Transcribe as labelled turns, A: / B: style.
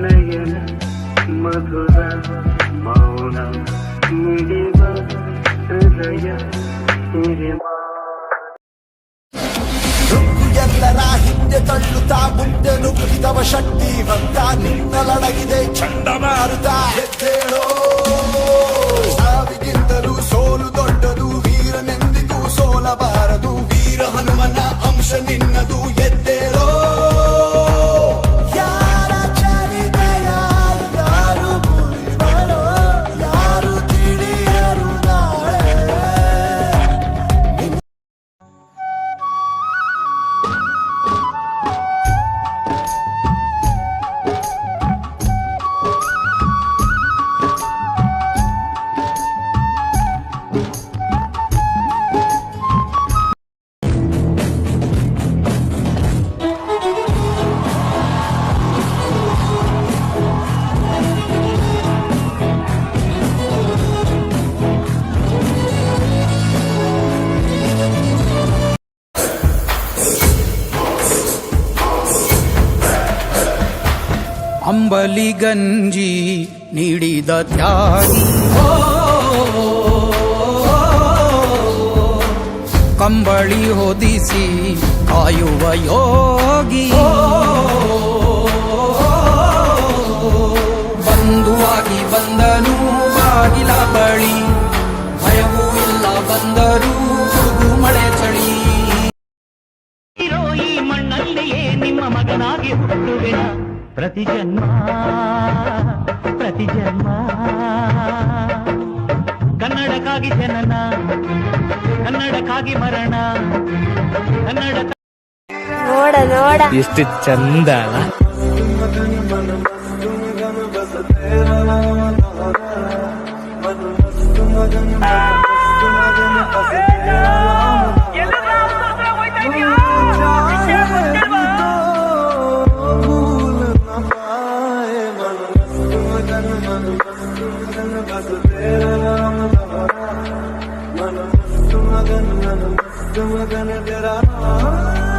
A: ನಯನ ಮಧುರ ಮೌನ ಮಿಡಿವ ಹೃದಯ ಎಲ್ಲರ ಹಿಂದೆ ತಳ್ಳುತ್ತಾ ಮುಂದೆ ನುಗ್ಗಿದವ ಶಕ್ತಿವಂತ ನಿನ್ನಲಡಗಿದೆ ಚಂಡಮಾರುತ ಎದ್ದೇಳೋ ಸಾವಿಗಿಂತಲೂ ಸೋಲು ದೊಡ್ಡದು ವೀರನೆಂದಿಗೂ ಸೋಲಬಾರದು ವೀರ ಹನುಮನ ಅಂಶ ನಿನ್ನದು ಎದ್ದೇಳೋ
B: ಅಂಬಲಿ ಗಂಜಿ ನೀಡಿದ ತ್ಯಾಗಿ ಕಂಬಳಿ ಹೊದಿಸಿ ಕಾಯುವ ಯೋಗಿ ಬಂಧುವಾಗಿ ಬಂದನು ಬಾಗಿಲ ಬಳಿ ಭಯವೂ ಇಲ್ಲ ಬಂದರು ಗುಡುಗು ಮಳೆ ಚಳಿ
C: ಈ ಮಣ್ಣಲ್ಲಿಯೇ ನಿಮ್ಮ ಮಗನಾಗಿ ಹುಟ್ಟುವೆನ ಪ್ರತಿ ಜನ್ಮ ಕನ್ನಡಕ್ಕಾಗಿ ಜನನ ಕನ್ನಡಕ್ಕಾಗಿ ಮರಣ ಕನ್ನಡ
D: ನೋಡ ನೋಡ
E: ಎಷ್ಟು ಚಂದ
A: मगन तेरा नाम